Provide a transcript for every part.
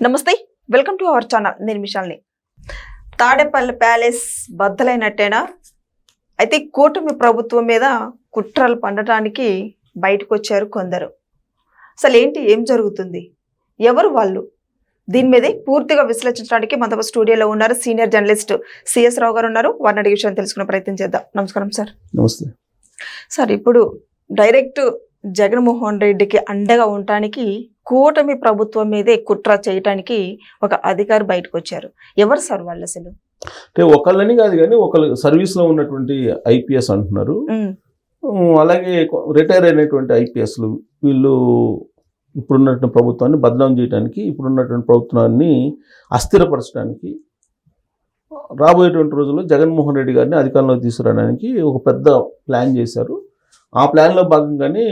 నమస్తే, welcome to our channel. నేను మిషాల్ని. Tadepalli palace బద్దలైనట్టేనా? అయితే కూటమి ప్రభుత్వం మీద కుట్రలు పండటానికి బయటకు వచ్చారు కొందరు. అసలు ఏంటి, ఏం జరుగుతుంది, ఎవరు వాళ్ళు? దీని మీదే పూర్తిగా విశ్లేషించడానికి మనతో స్టూడియోలో ఉన్నారు సీనియర్ జర్నలిస్ట్ సిఎస్ రావు గారు ఉన్నారు. వారిని అడిగే విషయాన్ని తెలుసుకునే ప్రయత్నం చేద్దాం. నమస్కారం సార్. నమస్తే సార్, ఇప్పుడు డైరెక్ట్ జగన్మోహన్ రెడ్డికి అండగా ఉండటానికి కూటమి ప్రభుత్వం మీదే కుట్ర చేయటానికి ఒక అధికారి బయటకు వచ్చారు. ఎవరు సార్ వాళ్ళు అసలు? అంటే ఒకళ్ళని కాదు కానీ ఒకళ్ళు సర్వీస్లో ఉన్నటువంటి ఐపీఎస్ అంటున్నారు. అలాగే రిటైర్ అయినటువంటి ఐపీఎస్లు వీళ్ళు ఇప్పుడున్నటువంటి ప్రభుత్వాన్ని బదనాం చేయడానికి, ఇప్పుడున్నటువంటి ప్రభుత్వాన్ని అస్థిరపరచడానికి, రాబోయేటువంటి రోజుల్లో జగన్మోహన్ రెడ్డి గారిని అధికారంలోకి తీసుకురావడానికి ఒక పెద్ద ప్లాన్ చేశారు. ఆ ప్లాన్లో భాగంగానే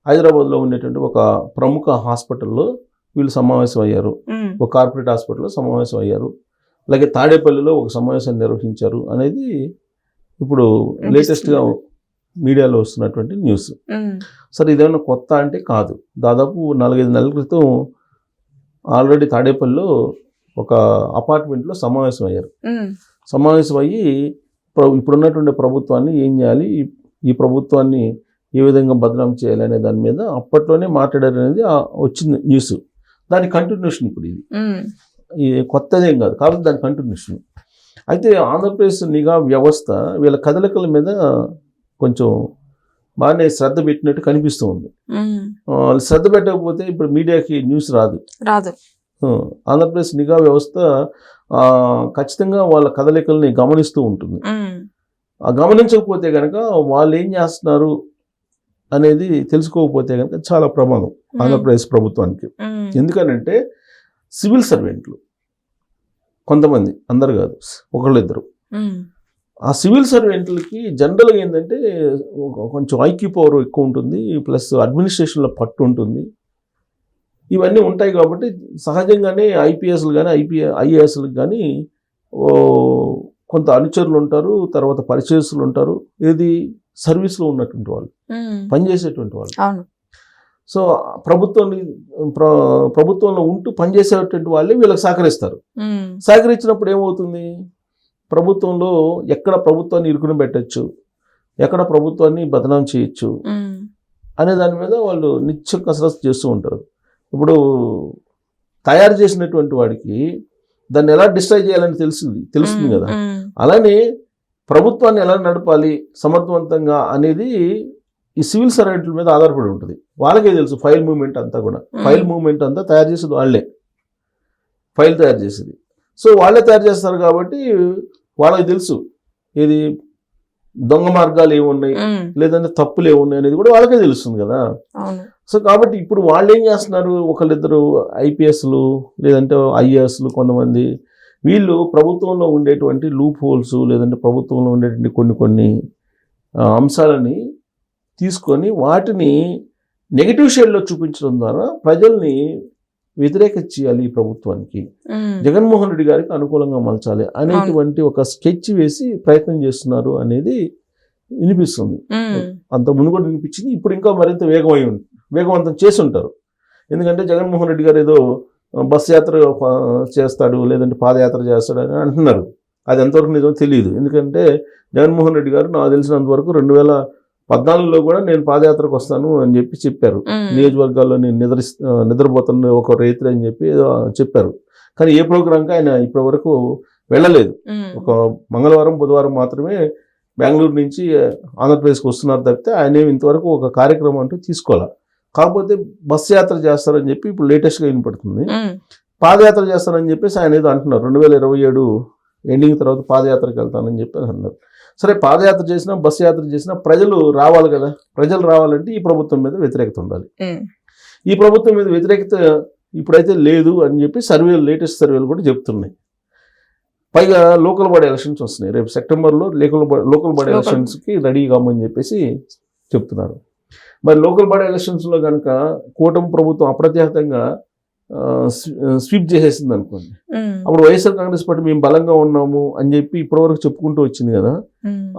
హైదరాబాద్లో ఉండేటువంటి ఒక ప్రముఖ హాస్పిటల్లో వీళ్ళు సమావేశం అయ్యారు. ఒక కార్పొరేట్ హాస్పిటల్లో సమావేశం అయ్యారు. అలాగే తాడేపల్లిలో ఒక సమావేశాన్ని నిర్వహించారు అనేది ఇప్పుడు లేటెస్ట్గా మీడియాలో వస్తున్నటువంటి న్యూస్. సరే, ఇదేమన్నా కొత్త అంటే కాదు. దాదాపు 4-5 నెలల క్రితం ఆల్రెడీ తాడేపల్లిలో ఒక అపార్ట్మెంట్లో సమావేశం అయ్యారు. సమావేశం అయ్యి ఇప్పుడున్నటువంటి ప్రభుత్వాన్ని ఏం చేయాలి, ఈ ప్రభుత్వాన్ని ఏ విధంగా బదనాం చేయాలి అనే దాని మీద అప్పట్లోనే మాట్లాడారు అనేది వచ్చింది న్యూస్. దాని కంటిన్యూషన్ ఇప్పుడు ఇది కొత్తదేం కాదు, కాబట్టి దాని కంటిన్యూషన్. అయితే ఆంధ్రప్రదేశ్ నిఘా వ్యవస్థ వీళ్ళ కదలికల మీద కొంచెం బాగానే శ్రద్ధ పెట్టినట్టు కనిపిస్తూ ఉంది. శ్రద్ధ పెట్టకపోతే ఇప్పుడు మీడియాకి న్యూస్ రాదు. ఆంధ్రప్రదేశ్ నిఘా వ్యవస్థ ఖచ్చితంగా వాళ్ళ కదలికల్ని గమనిస్తూ ఉంటుంది. గమనించకపోతే కనుక వాళ్ళు ఏం చేస్తున్నారు అనేది తెలుసుకోకపోతే కనుక చాలా ప్రమాదం ఆంధ్రప్రదేశ్ ప్రభుత్వానికి. ఎందుకనంటే సివిల్ సర్వెంట్లు కొంతమంది, అందరు కాదు, ఒకళ్ళిద్దరు, ఆ సివిల్ సర్వెంట్లకి జనరల్గా ఏంటంటే కొంచెం ఐక్యూ పవర్ ఎక్కువ ఉంటుంది, ప్లస్ అడ్మినిస్ట్రేషన్లో పట్టు ఉంటుంది, ఇవన్నీ ఉంటాయి. కాబట్టి సహజంగానే ఐపీఎస్లు కానీ ఐఏఎస్లకు కానీ కొంత అనుచరులు ఉంటారు, తర్వాత పరిచయస్తులు ఉంటారు. ఏది సర్వీస్లో ఉన్నటువంటి వాళ్ళు, పనిచేసేటువంటి వాళ్ళు. సో ప్రభుత్వంలో ఉంటూ పనిచేసేటువంటి వాళ్ళే వీళ్ళకి సహకరిస్తారు. సహకరించినప్పుడు ఏమవుతుంది, ప్రభుత్వంలో ఎక్కడ ప్రభుత్వాన్ని ఇరుకుని పెట్టచ్చు, ఎక్కడ ప్రభుత్వాన్ని బదనాం చేయొచ్చు అనే దాని మీద వాళ్ళు నిత్యం కసరత్తు చేస్తూ ఉంటారు. ఇప్పుడు తయారు చేసినటువంటి వాడికి దాన్ని ఎలా డిస్ట్రాయ్ చేయాలని తెలుస్తుంది కదా. అలానే ప్రభుత్వాన్ని ఎలా నడపాలి సమర్థవంతంగా అనేది ఈ సివిల్ సర్వెంట్ల మీద ఆధారపడి ఉంటుంది. వాళ్ళకే తెలుసు ఫైల్ మూవ్మెంట్ అంతా కూడా. ఫైల్ మూవ్మెంట్ అంతా తయారు చేసేది వాళ్ళే, ఫైల్ తయారు చేసేది. సో వాళ్ళే తయారు చేస్తారు కాబట్టి వాళ్ళకి తెలుసు ఏది దొంగ మార్గాలు ఏమున్నాయి, లేదంటే తప్పులు ఏమున్నాయి అనేది కూడా వాళ్ళకే తెలుస్తుంది కదా. సో కాబట్టి ఇప్పుడు వాళ్ళు ఏం చేస్తున్నారు, ఒకళ్ళిద్దరు ఐపీఎస్లు లేదంటే ఐఏఎస్లు కొంతమంది, వీళ్ళు ప్రభుత్వంలో ఉండేటువంటి లూప్ హోల్స్ లేదంటే ప్రభుత్వంలో ఉండేటువంటి కొన్ని అంశాలని తీసుకొని వాటిని నెగిటివ్ షేడ్లో చూపించడం ద్వారా ప్రజల్ని వ్యతిరేక చేయాలి, ఈ ప్రభుత్వానికి జగన్మోహన్ రెడ్డి గారికి అనుకూలంగా మలచాలి అనేటువంటి ఒక స్కెచ్ వేసి ప్రయత్నం చేస్తున్నారు అనేది వినిపిస్తుంది. అంత ముందు కూడా వినిపించింది, ఇప్పుడు ఇంకా మరింత వేగవంతం చేసి ఉంటారు. ఎందుకంటే జగన్మోహన్ రెడ్డి గారు ఏదో బస్ యాత్ర చేస్తాడు లేదంటే పాదయాత్ర చేస్తాడు అని అంటున్నారు. అది ఎంతవరకు నిజమో తెలియదు. ఎందుకంటే జగన్మోహన్ రెడ్డి గారు నాకు తెలిసినంత వరకు 2014లో కూడా నేను పాదయాత్రకు వస్తాను అని చెప్పారు. నియోజకవర్గాల్లో నేను నిద్రపోతున్న ఒక రైతు అని చెప్పి చెప్పారు. కానీ ఏ ప్రోగ్రాంకి ఆయన ఇప్పటి వరకు వెళ్ళలేదు. ఒక మంగళవారం బుధవారం మాత్రమే బెంగళూరు నుంచి ఆంధ్రప్రదేశ్కి వస్తున్నారు తప్పితే ఆయన ఇంతవరకు ఒక కార్యక్రమం అంటూ తీసుకోవాలి. కాకపోతే బస్ యాత్ర చేస్తారని చెప్పి ఇప్పుడు లేటెస్ట్గా వినపడుతుంది. పాదయాత్ర చేస్తారని చెప్పేసి ఆయన ఏదో అంటున్నారు, 2027 ఎండింగ్ తర్వాత పాదయాత్రకు వెళ్తానని చెప్పి అన్నారు. సరే, పాదయాత్ర చేసినా బస్సు యాత్ర చేసినా ప్రజలు రావాలి కదా. ప్రజలు రావాలంటే ఈ ప్రభుత్వం మీద వ్యతిరేకత ఉండాలి. ఈ ప్రభుత్వం మీద వ్యతిరేకత ఇప్పుడైతే లేదు అని చెప్పి లేటెస్ట్ సర్వేలు కూడా చెప్తున్నాయి. పైగా లోకల్ బాడీ ఎలక్షన్స్ వస్తున్నాయి. రేపు సెప్టెంబర్లో లోకల్ బాడీ ఎలక్షన్స్కి రెడీ కామని చెప్పేసి చెప్తున్నారు. మరి లోకల్ బాడీ ఎలక్షన్స్లో కనుక కూటమి ప్రభుత్వం అప్రత్యాహితంగా స్వీప్ చేసేసింది అనుకోండి, అప్పుడు వైఎస్ఆర్ కాంగ్రెస్ పార్టీ మేము బలంగా ఉన్నాము అని చెప్పి ఇప్పటివరకు చెప్పుకుంటూ వచ్చింది కదా.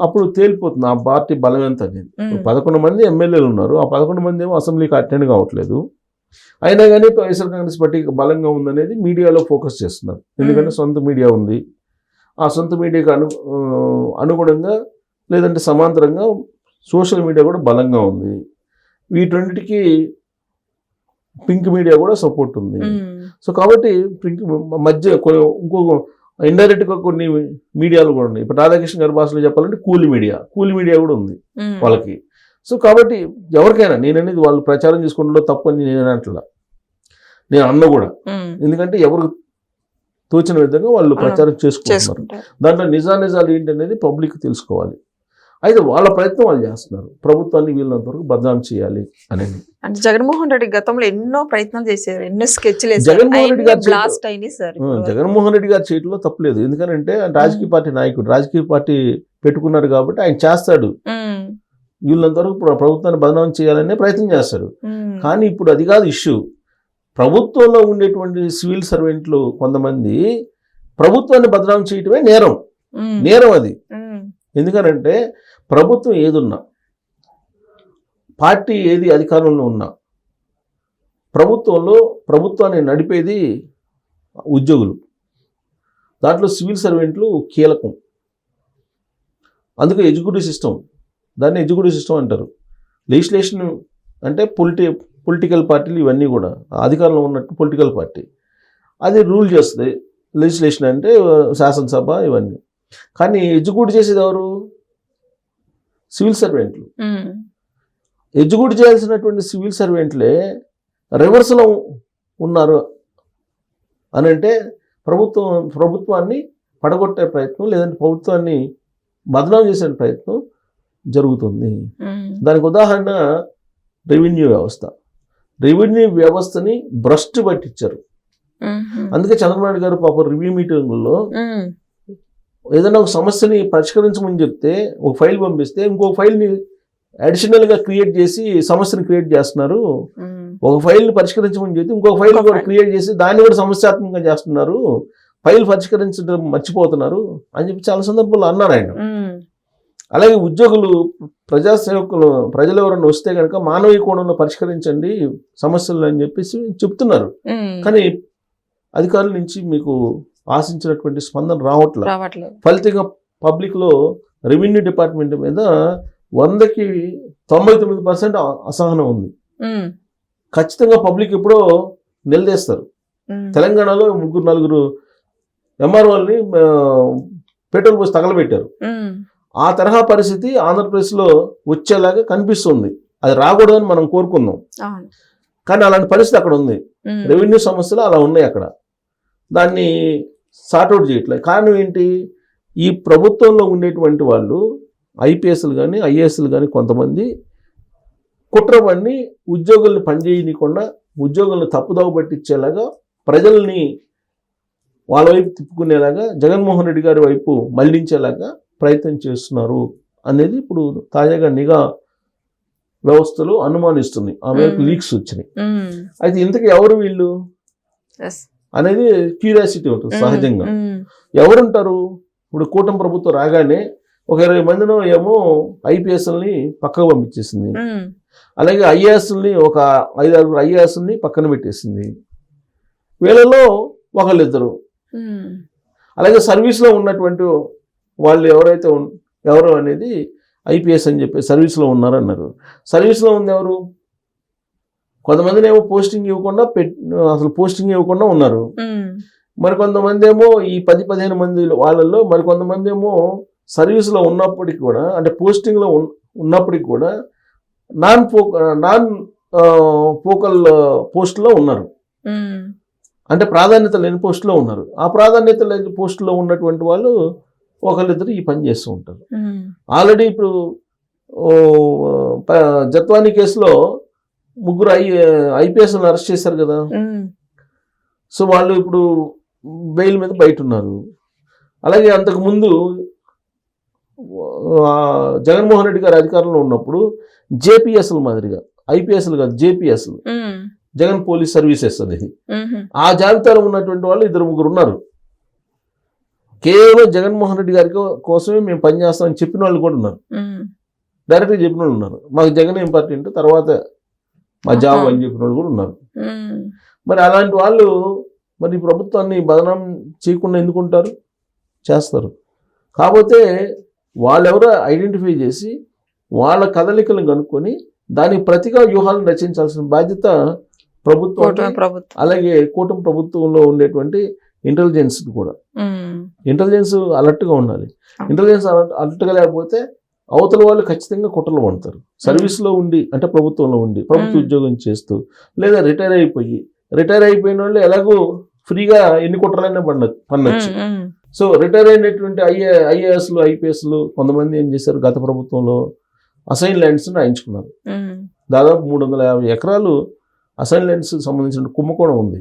అప్పుడు తేలిపోతుంది ఆ పార్టీ బలం ఎంత అనేది. 11 మంది ఎమ్మెల్యేలు ఉన్నారు, ఆ 11 మంది ఏమో అసెంబ్లీకి అటెండ్ కావట్లేదు. అయినా కానీ వైఎస్ఆర్ కాంగ్రెస్ పార్టీ బలంగా ఉందనేది మీడియాలో ఫోకస్ చేస్తున్నారు. ఎందుకంటే సొంత మీడియా ఉంది. ఆ సొంత మీడియాకి అనుగుణంగా లేదంటే సమాంతరంగా సోషల్ మీడియా కూడా బలంగా ఉంది. వీటన్నిటికీ పింక్ మీడియా కూడా సపోర్ట్ ఉంది. సో కాబట్టి పింక్ మధ్య ఇంకో ఇండైరెక్ట్గా కొన్ని మీడియాలు కూడా ఉన్నాయి. ఇప్పుడు రాధాకృష్ణ గారి భాషలో చెప్పాలంటే కూలి మీడియా కూడా ఉంది వాళ్ళకి. సో కాబట్టి ఎవరికైనా నేననేది వాళ్ళు ప్రచారం చేసుకుంటూ తప్పు అని నేను అంటలా, నేను అన్న కూడా. ఎందుకంటే ఎవరు తోచిన విధంగా వాళ్ళు ప్రచారం చేసుకుంటున్నారు. దాంట్లో నిజాలు ఏంటనేది పబ్లిక్ తెలుసుకోవాలి. అయితే వాళ్ళ ప్రయత్నం వాళ్ళు చేస్తున్నారు, ప్రభుత్వాన్ని వీళ్ళంత వరకు బదనాం చేయాలి అనేది. అంటే జగన్మోహన్ రెడ్డి గతంలో ఎన్నో ప్రయత్నాలు చేశారు, ఎన్నో స్కెచ్లు జగన్మోహన్ రెడ్డి గారు బ్లాస్ట్ అయినాయి సార్. జగన్మోహన్ రెడ్డి గారి చేయడంలో తప్పలేదు. ఎందుకంటే రాజకీయ పార్టీ నాయకుడు, రాజకీయ పార్టీ పెట్టుకున్నారు కాబట్టి ఆయన చేస్తాడు. వీళ్ళంత వరకు ప్రభుత్వాన్ని బదనాం చేయాలనే ప్రయత్నం చేస్తాడు. కానీ ఇప్పుడు అది కాదు ఇష్యూ. ప్రభుత్వంలో ఉండేటువంటి సివిల్ సర్వెంట్లు కొంతమంది ప్రభుత్వాన్ని బదనాం చేయటమే నేరం అది. ఎందుకనంటే ప్రభుత్వం ఏదున్నా, పార్టీ ఏది అధికారంలో ఉన్నా, ప్రభుత్వాన్ని నడిపేది ఉద్యోగులు. దాంట్లో సివిల్ సర్వెంట్లు కీలకం. అందుకే ఎగ్జిక్యూటివ్ సిస్టమ్, దాన్ని ఎగ్జిక్యూటివ్ సిస్టమ్ అంటారు. లెజిస్లేషన్ అంటే పొలిటికల్ పార్టీలు ఇవన్నీ కూడా అధికారంలో ఉన్నట్టు పొలిటికల్ పార్టీ అది రూల్ చేస్తుంది. లెజిస్లేషన్ అంటే శాసనసభ ఇవన్నీ. కానీ ఎగ్జిక్యూట్ చేసేది ఎవరు? సివిల్ సర్వెంట్లు. ఎగ్జిక్యూట్ చేయాల్సినటువంటి సివిల్ సర్వెంట్లే రివర్స్లో ఉన్నారు అని అంటే ప్రభుత్వాన్ని పడగొట్టే ప్రయత్నం లేదంటే ప్రభుత్వాన్ని బదనాం చేసే ప్రయత్నం జరుగుతుంది. దానికి ఉదాహరణ రెవెన్యూ వ్యవస్థని భ్రష్టు పట్టించారు. అందుకే చంద్రబాబు నాయుడు గారు పాపం రివ్యూ మీటింగుల్లో ఏదైనా ఒక సమస్యని పరిష్కరించమని చెప్తే ఒక ఫైల్ పంపిస్తే ఇంకొక ఫైల్ని అడిషనల్గా క్రియేట్ చేసి సమస్యను క్రియేట్ చేస్తున్నారు. ఒక ఫైల్ని పరిష్కరించమని చెప్తే ఇంకొక ఫైల్ కూడా క్రియేట్ చేసి దాన్ని కూడా సమస్యాత్మకంగా చేస్తున్నారు, ఫైల్ పరిష్కరించడం మర్చిపోతున్నారు అని చెప్పి చాలా సందర్భాల్లో అన్నారు ఆయన. అలాగే ఉద్యోగులు, ప్రజాసేవకులు, ప్రజలు ఎవరైనా వస్తే కనుక మానవీయ కోణంలో పరిష్కరించండి సమస్యలు అని చెప్పేసి చెప్తున్నారు. కానీ అధికారుల నుంచి మీకు ఆశించినటువంటి స్పందన రావట్లేదు. ఫలితంగా పబ్లిక్లో రెవెన్యూ డిపార్ట్మెంట్ మీద 100కి 99% అసహనం ఉంది. ఖచ్చితంగా పబ్లిక్ ఎప్పుడో నిలదీస్తారు. తెలంగాణలో 3-4 ఎంఆర్ఓల్ని పెట్రోల్ పోసి తగలబెట్టారు. ఆ తరహా పరిస్థితి ఆంధ్రప్రదేశ్లో వచ్చేలాగా కనిపిస్తుంది. అది రాకూడదని మనం కోరుకుందాం, కానీ అలాంటి పరిస్థితి అక్కడ ఉంది. రెవెన్యూ సమస్యలు అలా ఉన్నాయి అక్కడ. దాన్ని సార్ట్అవుట్ చేయట్లేదు. కారణం ఏంటి? ఈ ప్రభుత్వంలో ఉండేటువంటి వాళ్ళు ఐపీఎస్లు కానీ ఐఏఎస్లు కానీ కొంతమంది కుట్రబడిని ఉద్యోగుల్ని పనిచేయనీయకుండా ఉద్యోగులను తప్పుదోవ పట్టించేలాగా ప్రజల్ని వాళ్ళ వైపు తిప్పుకునేలాగా జగన్మోహన్ రెడ్డి గారి వైపు మళ్లించేలాగా ప్రయత్నం చేస్తున్నారు అనేది ఇప్పుడు తాజాగా నిఘా వ్యవస్థలు అనుమానిస్తుంది. ఆ మేరకు లీక్స్ వచ్చినాయి. అయితే ఇంతకీ ఎవరు వీళ్ళు అనేది క్యూరియాసిటీ ఉంటుంది సహజంగా. ఎవరుంటారు? ఇప్పుడు కూటమి ప్రభుత్వం రాగానే ఒక 20 మందినో ఏమో ఐపీఎస్ఎల్ని పక్కకు పంపించేసింది. అలాగే ఐఏఎస్ని ఒక 5-6 ఐఏఎస్ని పక్కన పెట్టేసింది. వీళ్ళలో ఒకళ్ళిద్దరు. అలాగే సర్వీస్లో ఉన్నటువంటి వాళ్ళు ఎవరు అనేది ఐపీఎస్ అని చెప్పి సర్వీస్లో ఉన్నారన్నారు. సర్వీస్లో ఉంది ఎవరు? కొంతమందిని ఏమో పోస్టింగ్ ఇవ్వకుండా అసలు పోస్టింగ్ ఇవ్వకుండా ఉన్నారు. మరికొంతమంది ఏమో ఈ 10-15 మంది వాళ్ళల్లో మరికొంతమంది ఏమో సర్వీస్లో ఉన్నప్పటికీ కూడా, అంటే పోస్టింగ్లో ఉన్నప్పటికీ కూడా నాన్ ఫోకల్ పోస్టులో ఉన్నారు. అంటే ప్రాధాన్యత లేని పోస్టులో ఉన్నారు. ఆ ప్రాధాన్యత లేని పోస్టులో ఉన్నటువంటి వాళ్ళు ఒకళ్ళిద్దరు ఈ పని చేస్తూ ఉంటారు. ఆల్రెడీ ఇప్పుడు జత్వానీ కేసులో 3 ఐపీఎస్లను అరెస్ట్ చేశారు కదా. సో వాళ్ళు ఇప్పుడు బెయిల్ మీద బయట ఉన్నారు. అలాగే అంతకుముందు జగన్మోహన్ రెడ్డి గారు అధికారంలో ఉన్నప్పుడు జేపీఎస్ల మాదిరిగా, ఐపీఎస్లు కాదు జేపీఎస్లు, జగన్ పోలీస్ సర్వీసెస్ అనేది, ఆ జాబితాలో ఉన్నటువంటి వాళ్ళు 2-3 ఉన్నారు. కేవలం జగన్మోహన్ రెడ్డి గారి కోసమే మేము పనిచేస్తామని చెప్పిన వాళ్ళు కూడా ఉన్నారు. డైరెక్ట్గా చెప్పిన వాళ్ళు ఉన్నారు. మాకు జగన్ ఇంపార్టెంట్, తర్వాత మా జాబ్ అని చెప్పిన వాళ్ళు కూడా ఉన్నారు. ఉమ్, మరి అలాంటి వాళ్ళు మరి ప్రభుత్వాన్ని బదనాం చేయకుండా ఎందుకుంటారు? చేస్తారు. కాకపోతే వాళ్ళెవరో ఐడెంటిఫై చేసి వాళ్ళ కదలికలను కనుక్కొని దానికి ప్రతిగా వ్యూహాలను రచించాల్సిన బాధ్యత ప్రభుత్వం, కూటమి ప్రభుత్వం. అలాగే కూటమి ప్రభుత్వంలో ఉండేటువంటి ఇంటెలిజెన్స్ కూడా. ఉమ్, ఇంటెలిజెన్స్ అలర్ట్గా ఉండాలి. ఇంటెలిజెన్స్ అలర్ట్గా లేకపోతే అవతల వాళ్ళు ఖచ్చితంగా కుట్రలు పడతారు. సర్వీస్లో ఉండి అంటే ప్రభుత్వంలో ఉండి ప్రభుత్వ ఉద్యోగం చేస్తూ లేదా రిటైర్ అయిపోయిన వాళ్ళు ఎలాగో ఫ్రీగా ఎన్ని కుట్రలైనా పడచ్చు. సో రిటైర్ అయినటువంటి ఐఏఎస్లు ఐపీఎస్లు కొంతమంది ఏం చేశారు, గత ప్రభుత్వంలో అసైన్ ల్యాండ్స్ రాయించుకున్నారు. దాదాపు 350 ఎకరాలు అసైన్ ల్యాండ్స్ సంబంధించిన కుంభకోణం ఉంది.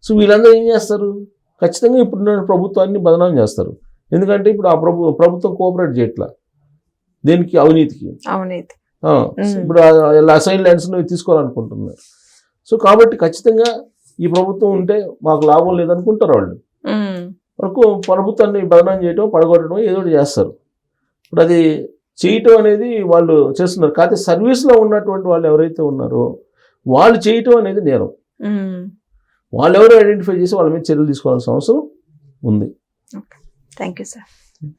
సో వీళ్ళందరూ ఏం చేస్తారు, ఖచ్చితంగా ఇప్పుడున్న ప్రభుత్వాన్ని బదనాం చేస్తారు. ఎందుకంటే ఇప్పుడు ఆ ప్రభుత్వం కోఆపరేట్ చేయట్లా దేనికి, అవినీతికి. ఇప్పుడు అసైన్ ల్యాండ్స్ తీసుకోవాలనుకుంటున్నారు. సో కాబట్టి ఖచ్చితంగా ఈ ప్రభుత్వం ఉంటే మాకు లాభం లేదనుకుంటారు వాళ్ళు. వరకు ప్రభుత్వాన్ని బదనాం చేయటం, పడగొట్టడం ఏదో ఒకటి చేస్తారు. ఇప్పుడు అది చేయటం అనేది వాళ్ళు చేస్తున్నారు. కాకపోతే సర్వీస్లో ఉన్నటువంటి వాళ్ళు ఎవరైతే ఉన్నారో వాళ్ళు చేయటం అనేది నేరం. వాళ్ళు ఎవరు ఐడెంటిఫై చేసి వాళ్ళ మీద చర్యలు తీసుకోవాల్సిన అవసరం ఉంది. Thank you sir.